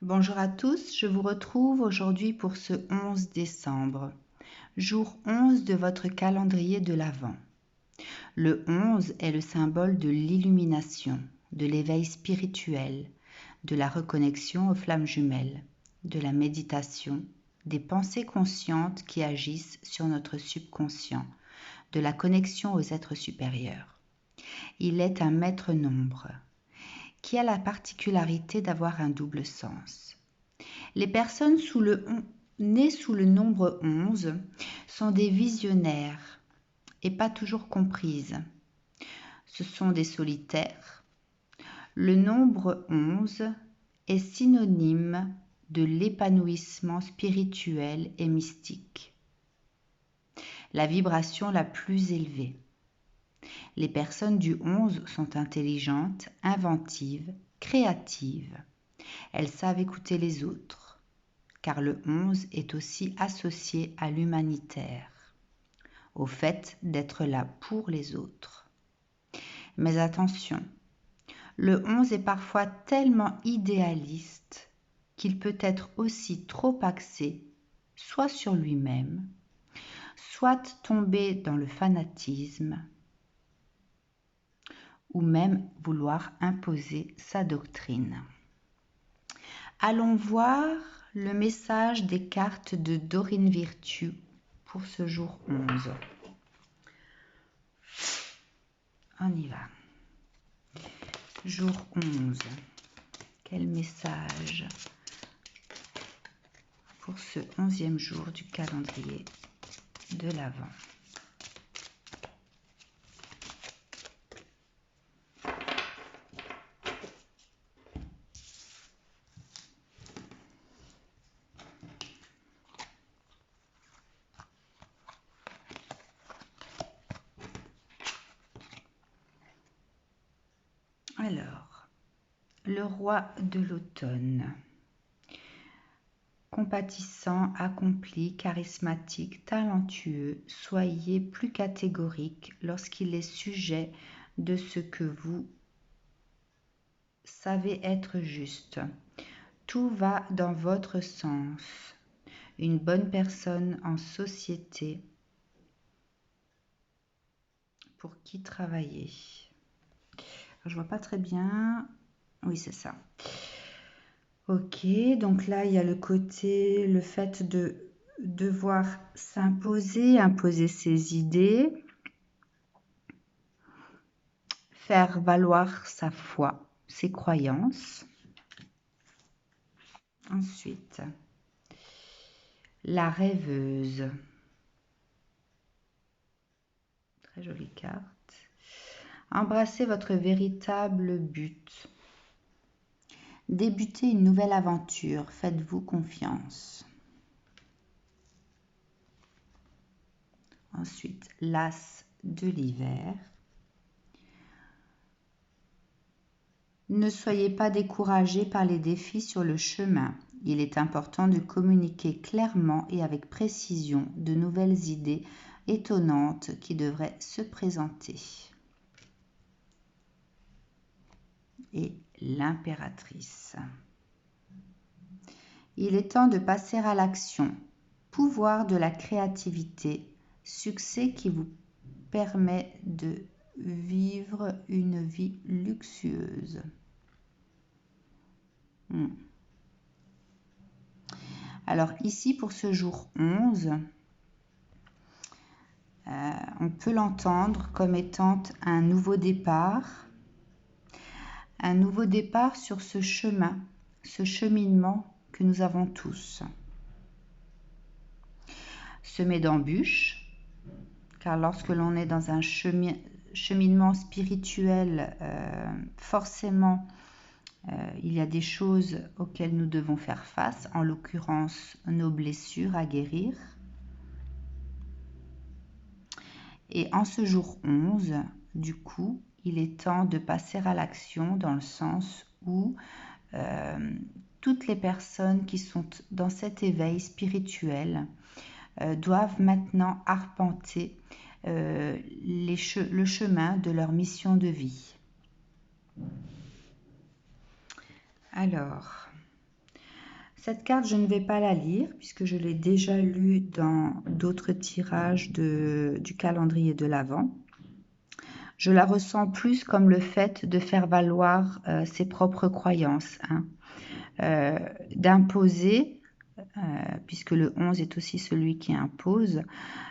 Bonjour à tous, je vous retrouve aujourd'hui pour ce 11 décembre, jour 11 de votre calendrier de l'Avent. Le 11 est le symbole de l'illumination, de l'éveil spirituel, de la reconnexion aux flammes jumelles, de la méditation, des pensées conscientes qui agissent sur notre subconscient, de la connexion aux êtres supérieurs. Il est un maître nombre qui a la particularité d'avoir un double sens. Les personnes nées sous le nombre 11 sont des visionnaires et pas toujours comprises. Ce sont des solitaires. Le nombre 11 est synonyme de l'épanouissement spirituel et mystique, la vibration la plus élevée. Les personnes du 11 sont intelligentes, inventives, créatives. Elles savent écouter les autres, car le 11 est aussi associé à l'humanitaire, au fait d'être là pour les autres. Mais attention, le 11 est parfois tellement idéaliste qu'il peut être aussi trop axé, soit sur lui-même, soit tomber dans le fanatisme, ou même vouloir imposer sa doctrine. Allons voir le message des cartes de Dorine Virtue pour ce jour 11. On y va. Jour 11. Quel message pour ce 11e jour du calendrier de l'Avent? Alors, le roi de l'automne. Compatissant, accompli, charismatique, talentueux, soyez plus catégorique lorsqu'il est sujet de ce que vous savez être juste. Tout va dans votre sens. Une bonne personne en société pour qui travailler. Alors, je vois pas très bien. Oui, c'est ça. Ok, donc là, il y a le côté, le fait de devoir imposer ses idées, faire valoir sa foi, ses croyances. Ensuite, la rêveuse. Très jolie carte. Embrassez votre véritable but. Débutez une nouvelle aventure, faites-vous confiance. Ensuite, l'as de l'hiver. Ne soyez pas découragés par les défis sur le chemin. Il est important de communiquer clairement et avec précision de nouvelles idées étonnantes qui devraient se présenter. Et l'impératrice. Il est temps de passer à l'action. Pouvoir de la créativité, succès qui vous permet de vivre une vie luxueuse. Alors ici, pour ce jour 11, on peut l'entendre comme étant un nouveau départ sur ce chemin, ce cheminement que nous avons tous. Semé d'embûches, car lorsque l'on est dans un cheminement spirituel, forcément, il y a des choses auxquelles nous devons faire face, en l'occurrence nos blessures à guérir. Et en ce jour 11, du coup, il est temps de passer à l'action dans le sens où toutes les personnes qui sont dans cet éveil spirituel doivent maintenant arpenter le chemin de leur mission de vie. Alors, Cette carte, je ne vais pas la lire puisque je l'ai déjà lue dans d'autres tirages du calendrier de l'Avent. Je la ressens plus comme le fait de faire valoir ses propres croyances, hein, d'imposer, puisque le 11 est aussi celui qui impose,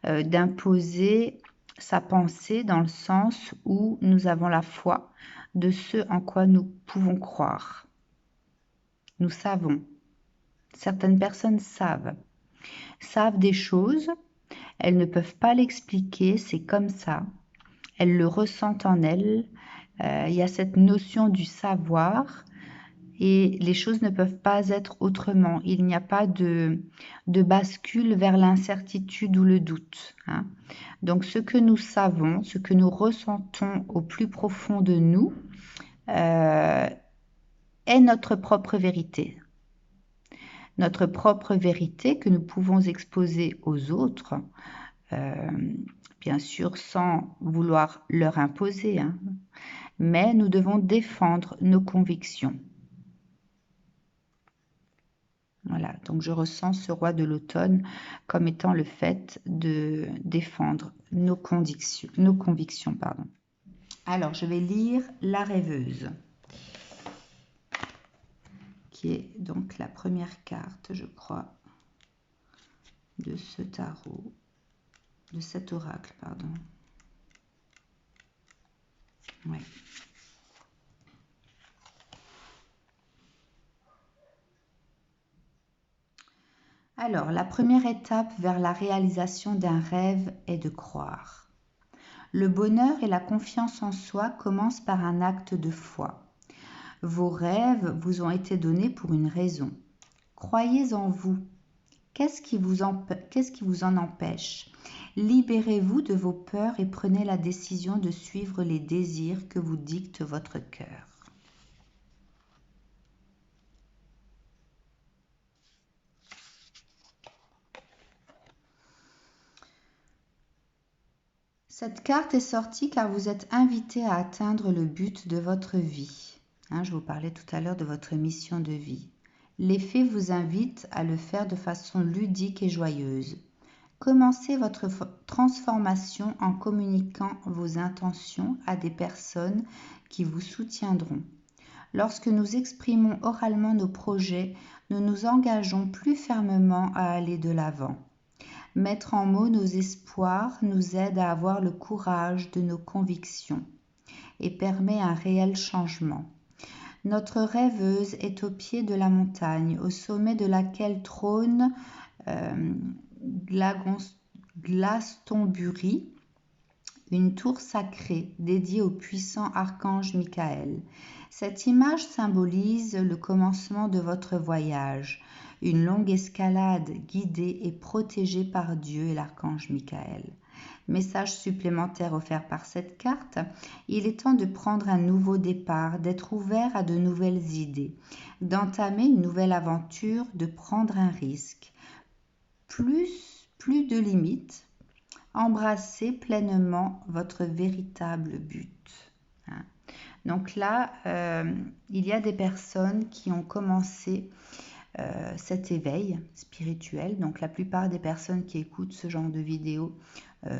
d'imposer sa pensée dans le sens où nous avons la foi de ce en quoi nous pouvons croire. Nous savons. Certaines personnes savent des choses, elles ne peuvent pas l'expliquer, c'est comme ça. Elles le ressentent en elles. Il y a cette notion du savoir et les choses ne peuvent pas être autrement. Il n'y a pas de bascule vers l'incertitude ou le doute, hein. Donc ce que nous savons, ce que nous ressentons au plus profond de nous, est notre propre vérité. Notre propre vérité que nous pouvons exposer aux autres, bien sûr sans vouloir leur imposer, hein, mais nous devons défendre nos convictions. Voilà, donc je ressens ce roi de l'automne comme étant le fait de défendre nos convictions. Alors, je vais lire la rêveuse, qui est donc la première carte, je crois, de ce tarot, de cet oracle, pardon. Ouais. Alors, la première étape vers la réalisation d'un rêve est de croire. Le bonheur et la confiance en soi commencent par un acte de foi. Vos rêves vous ont été donnés pour une raison. Croyez en vous. Qu'est-ce qui vous en empêche? Libérez-vous de vos peurs et prenez la décision de suivre les désirs que vous dicte votre cœur. Cette carte est sortie car vous êtes invité à atteindre le but de votre vie. Je vous parlais tout à l'heure de votre mission de vie. Les fées vous invitent à le faire de façon ludique et joyeuse. Commencez votre transformation en communiquant vos intentions à des personnes qui vous soutiendront. Lorsque nous exprimons oralement nos projets, nous nous engageons plus fermement à aller de l'avant. Mettre en mots nos espoirs nous aide à avoir le courage de nos convictions et permet un réel changement. Notre rêveuse est au pied de la montagne, au sommet de laquelle trône Glastonbury, une tour sacrée dédiée au puissant archange Michael. Cette image symbolise le commencement de votre voyage, une longue escalade guidée et protégée par Dieu et l'archange Michael. Message supplémentaire offert par cette carte, il est temps de prendre un nouveau départ, d'être ouvert à de nouvelles idées, d'entamer une nouvelle aventure, de prendre un risque. Plus de limites, embrassez pleinement votre véritable but. Donc là, il y a des personnes qui ont commencé cet éveil spirituel. Donc la plupart des personnes qui écoutent ce genre de vidéos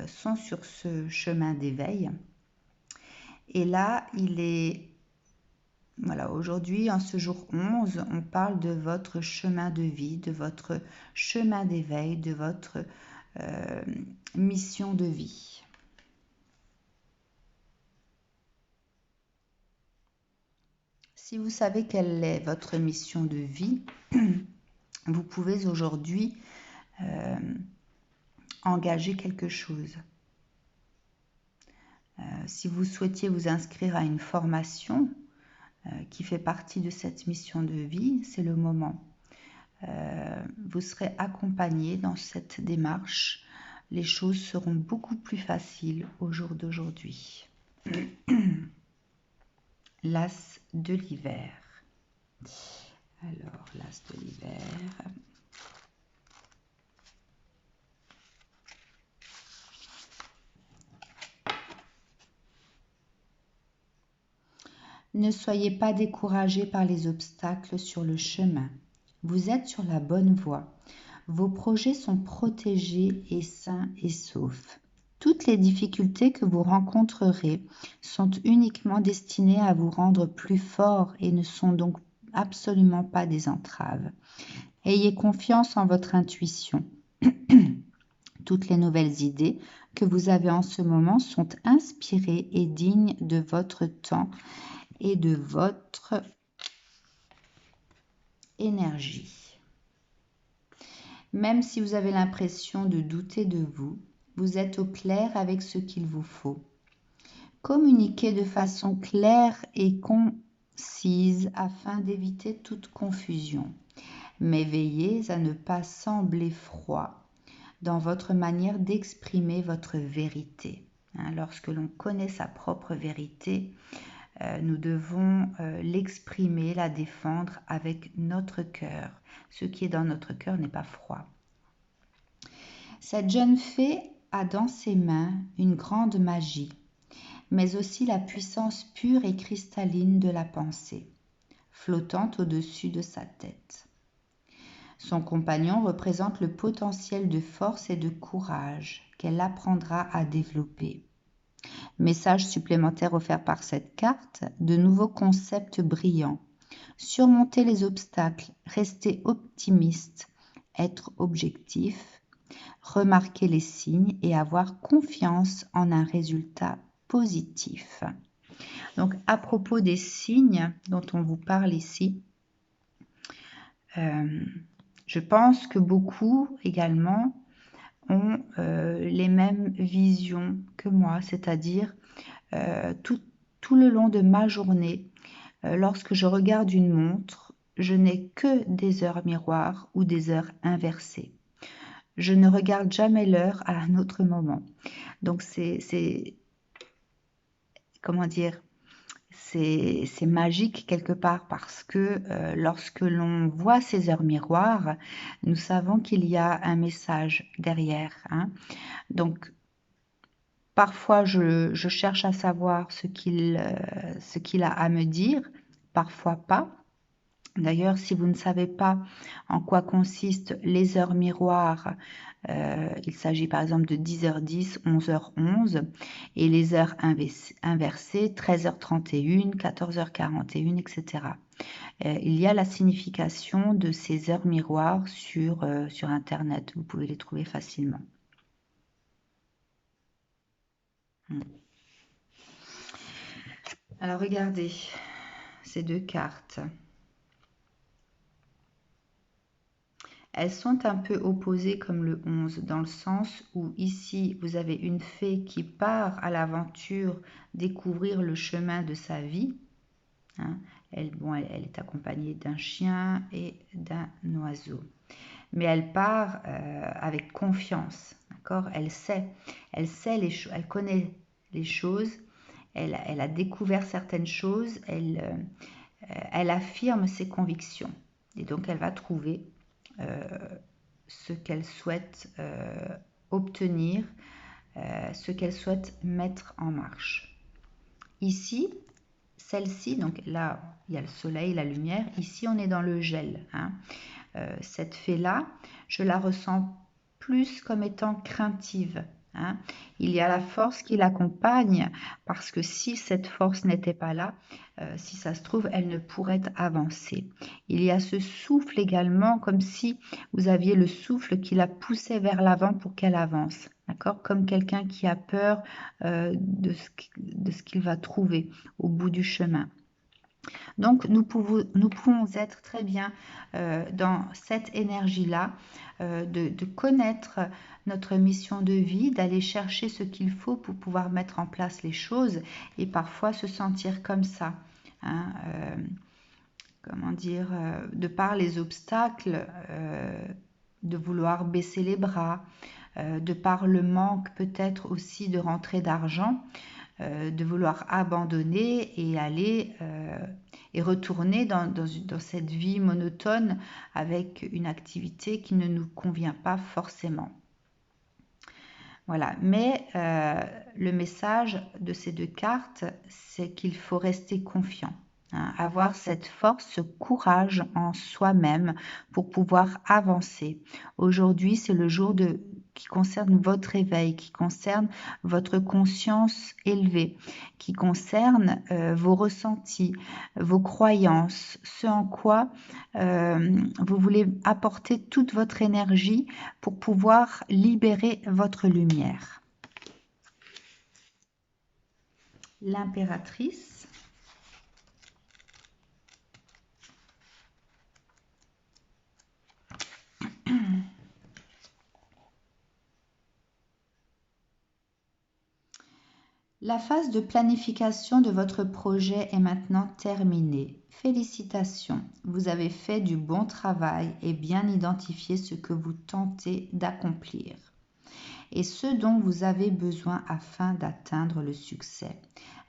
sont sur ce chemin d'éveil. Et là, voilà, aujourd'hui, en ce jour 11, on parle de votre chemin de vie, de votre chemin d'éveil, de votre mission de vie. Si vous savez quelle est votre mission de vie, vous pouvez aujourd'hui engager quelque chose. Si vous souhaitiez vous inscrire à une formation qui fait partie de cette mission de vie, c'est le moment. Vous serez accompagné dans cette démarche. Les choses seront beaucoup plus faciles au jour d'aujourd'hui. L'as de l'hiver. Alors, l'as de l'hiver. Ne soyez pas découragés par les obstacles sur le chemin. Vous êtes sur la bonne voie. Vos projets sont protégés et sains et saufs. Toutes les difficultés que vous rencontrerez sont uniquement destinées à vous rendre plus fort et ne sont donc absolument pas des entraves. Ayez confiance en votre intuition. Toutes les nouvelles idées que vous avez en ce moment sont inspirées et dignes de votre temps et de votre énergie. Même si vous avez l'impression de douter de vous, vous êtes au clair avec ce qu'il vous faut. Communiquez de façon claire et concise afin d'éviter toute confusion. Mais veillez à ne pas sembler froid dans votre manière d'exprimer votre vérité. Lorsque l'on connaît sa propre vérité, nous devons l'exprimer, la défendre avec notre cœur. Ce qui est dans notre cœur n'est pas froid. Cette jeune fée a dans ses mains une grande magie, mais aussi la puissance pure et cristalline de la pensée, flottant au-dessus de sa tête. Son compagnon représente le potentiel de force et de courage qu'elle apprendra à développer. Message supplémentaire offert par cette carte, de nouveaux concepts brillants. Surmonter les obstacles, rester optimiste, être objectif, remarquer les signes et avoir confiance en un résultat positif. Donc, à propos des signes dont on vous parle ici, je pense que beaucoup également ont les mêmes visions que moi, c'est-à-dire tout le long de ma journée, lorsque je regarde une montre, je n'ai que des heures miroirs ou des heures inversées. Je ne regarde jamais l'heure à un autre moment. Donc c'est comment dire, c'est magique quelque part parce que lorsque l'on voit ces heures miroirs, nous savons qu'il y a un message derrière. Donc parfois je cherche à savoir ce qu'il a à me dire, parfois pas. D'ailleurs, si vous ne savez pas en quoi consistent les heures miroirs, il s'agit par exemple de 10h10, 11h11, et les heures inversées, 13h31, 14h41, etc. Il y a la signification de ces heures miroirs sur Internet. Vous pouvez les trouver facilement. Alors regardez ces deux cartes. Elles sont un peu opposées comme le 11, dans le sens où ici, vous avez une fée qui part à l'aventure découvrir le chemin de sa vie. Elle est accompagnée d'un chien et d'un oiseau. Mais elle part avec confiance, d'accord ? Elle sait les choses, elle connaît les choses, elle a découvert certaines choses, elle affirme ses convictions. Et donc, elle va trouver ce qu'elle souhaite obtenir, ce qu'elle souhaite mettre en marche. Ici, celle-ci, donc là, il y a le soleil, la lumière. Ici, on est dans le gel. Cette fée-là, je la ressens plus comme étant craintive. Il y a la force qui l'accompagne parce que si cette force n'était pas là, si ça se trouve, elle ne pourrait avancer. Il y a ce souffle également, comme si vous aviez le souffle qui la poussait vers l'avant pour qu'elle avance. D'accord ? Comme quelqu'un qui a peur de ce qu'il va trouver au bout du chemin. Donc, nous pouvons être très bien dans cette énergie-là, de connaître notre mission de vie, d'aller chercher ce qu'il faut pour pouvoir mettre en place les choses et parfois se sentir comme ça. Comment dire, de par les obstacles, de vouloir baisser les bras, de par le manque peut-être aussi de rentrée d'argent, de vouloir abandonner et aller et retourner dans cette vie monotone avec une activité qui ne nous convient pas forcément. Voilà, mais le message de ces deux cartes, c'est qu'il faut rester confiant. avoir cette force, ce courage en soi-même pour pouvoir avancer. Aujourd'hui, c'est le jour qui concerne votre éveil, qui concerne votre conscience élevée, qui concerne vos ressentis, vos croyances, ce en quoi vous voulez apporter toute votre énergie pour pouvoir libérer votre lumière. L'impératrice. La phase de planification de votre projet est maintenant terminée. Félicitations, vous avez fait du bon travail et bien identifié ce que vous tentez d'accomplir et ce dont vous avez besoin afin d'atteindre le succès.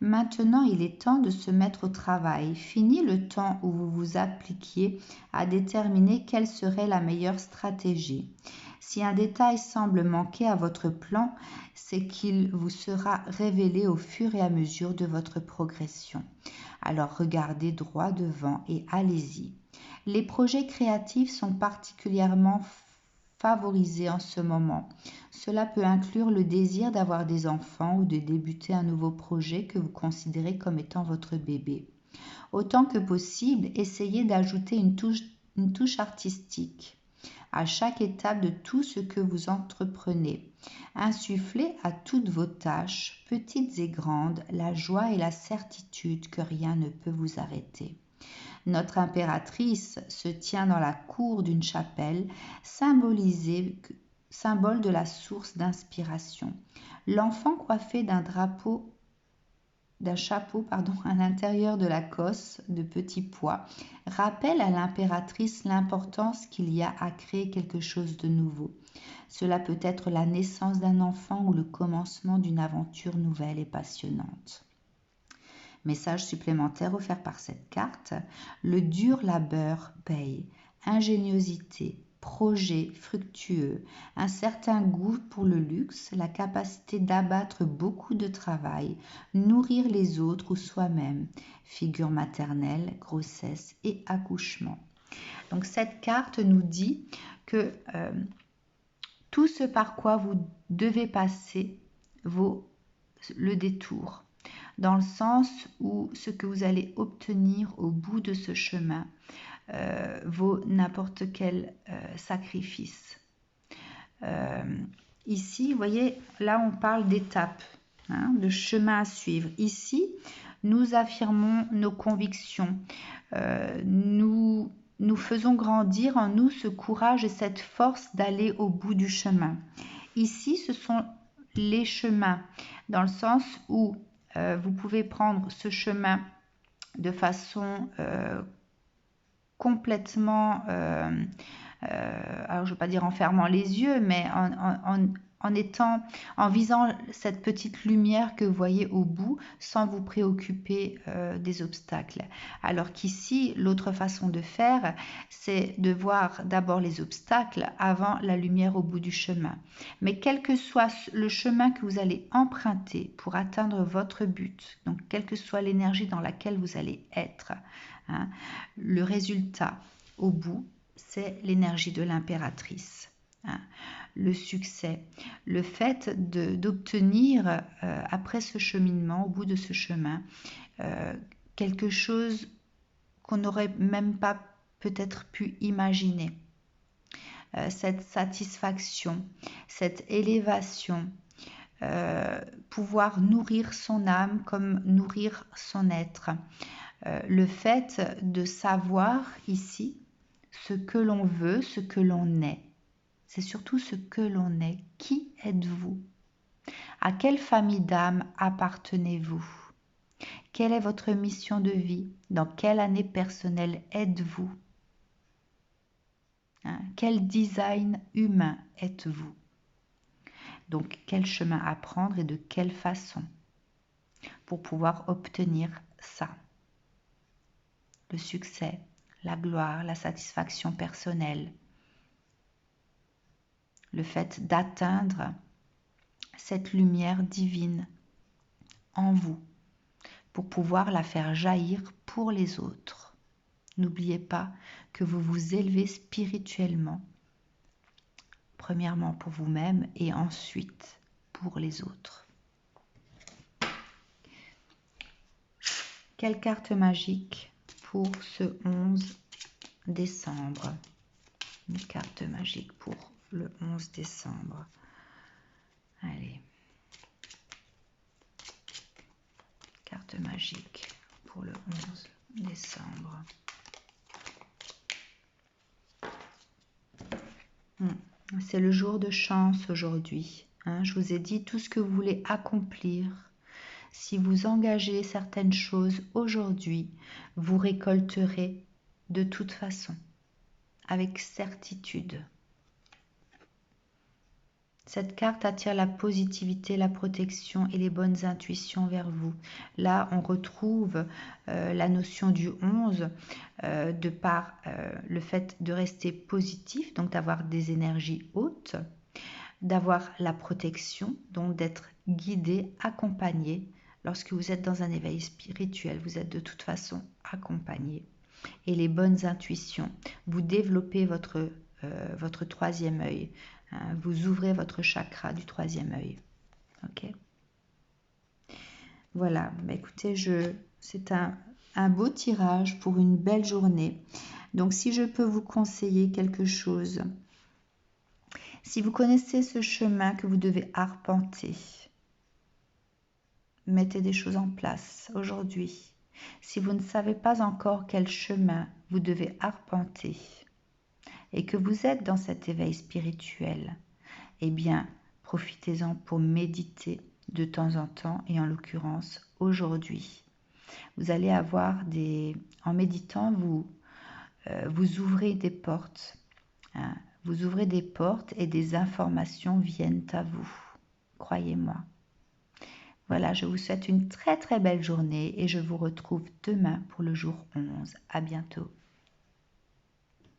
Maintenant, il est temps de se mettre au travail. Fini le temps où vous vous appliquiez à déterminer quelle serait la meilleure stratégie. Si un détail semble manquer à votre plan, c'est qu'il vous sera révélé au fur et à mesure de votre progression. Alors regardez droit devant et allez-y. Les projets créatifs sont particulièrement favorisés en ce moment. Cela peut inclure le désir d'avoir des enfants ou de débuter un nouveau projet que vous considérez comme étant votre bébé. Autant que possible, essayez d'ajouter une touche artistique à chaque étape de tout ce que vous entreprenez. Insufflez à toutes vos tâches, petites et grandes, la joie et la certitude que rien ne peut vous arrêter. Notre impératrice se tient dans la cour d'une chapelle, symbole de la source d'inspiration. L'enfant coiffé d'un chapeau à l'intérieur de la cosse de petits pois rappelle à l'impératrice l'importance qu'il y a à créer quelque chose de nouveau. Cela peut être la naissance d'un enfant ou le commencement d'une aventure nouvelle et passionnante. Message supplémentaire offert par cette carte, le dur labeur paye, ingéniosité, projet fructueux, un certain goût pour le luxe, la capacité d'abattre beaucoup de travail, nourrir les autres ou soi-même, figure maternelle, grossesse et accouchement. Donc cette carte nous dit que tout ce par quoi vous devez passer vaut le détour, dans le sens où ce que vous allez obtenir au bout de ce chemin vaut n'importe quel sacrifice. Ici, vous voyez, là on parle d'étapes, de chemin à suivre. Ici, nous affirmons nos convictions, nous faisons grandir en nous ce courage et cette force d'aller au bout du chemin. Ici, ce sont les chemins, dans le sens où vous pouvez prendre ce chemin de façon complètement, alors je ne veux pas dire en fermant les yeux, mais en visant cette petite lumière que vous voyez au bout sans vous préoccuper des obstacles. Alors qu'ici, l'autre façon de faire, c'est de voir d'abord les obstacles avant la lumière au bout du chemin. Mais quel que soit le chemin que vous allez emprunter pour atteindre votre but, donc quelle que soit l'énergie dans laquelle vous allez être, le résultat au bout, c'est l'énergie de l'impératrice. Le succès, le fait d'obtenir après ce cheminement, au bout de ce chemin, quelque chose qu'on n'aurait même pas peut-être pu imaginer. Cette satisfaction, cette élévation, pouvoir nourrir son âme comme nourrir son être. Le fait de savoir ici ce que l'on veut, ce que l'on est. C'est surtout ce que l'on est. Qui êtes-vous? À quelle famille d'âme appartenez-vous? Quelle est votre mission de vie? Dans quelle année personnelle êtes-vous? Quel design humain êtes-vous? Donc, quel chemin à prendre et de quelle façon pour pouvoir obtenir ça? Le succès, la gloire, la satisfaction personnelle, le fait d'atteindre cette lumière divine en vous, pour pouvoir la faire jaillir pour les autres. N'oubliez pas que vous vous élevez spirituellement, premièrement pour vous-même et ensuite pour les autres. Quelle carte magique pour ce 11 décembre? Une carte magique pour le 11 décembre. Allez. Carte magique pour le 11 décembre. C'est le jour de chance aujourd'hui. Je vous ai dit tout ce que vous voulez accomplir. Si vous engagez certaines choses aujourd'hui, vous récolterez de toute façon, avec certitude. Cette carte attire la positivité, la protection et les bonnes intuitions vers vous. Là, on retrouve la notion du 11 de par le fait de rester positif, donc d'avoir des énergies hautes, d'avoir la protection, donc d'être guidé, accompagné. Lorsque vous êtes dans un éveil spirituel, vous êtes de toute façon accompagné. Et les bonnes intuitions, vous développez votre troisième œil. Vous ouvrez votre chakra du troisième œil. Ok. Voilà. Écoutez, c'est un beau tirage pour une belle journée. Donc, si je peux vous conseiller quelque chose, si vous connaissez ce chemin que vous devez arpenter, mettez des choses en place aujourd'hui. Si vous ne savez pas encore quel chemin vous devez arpenter et que vous êtes dans cet éveil spirituel, eh bien, profitez-en pour méditer de temps en temps et en l'occurrence aujourd'hui. Vous allez avoir en méditant, vous ouvrez des portes. Vous ouvrez des portes et des informations viennent à vous. Croyez-moi. Voilà, je vous souhaite une très très belle journée et je vous retrouve demain pour le jour 11. À bientôt.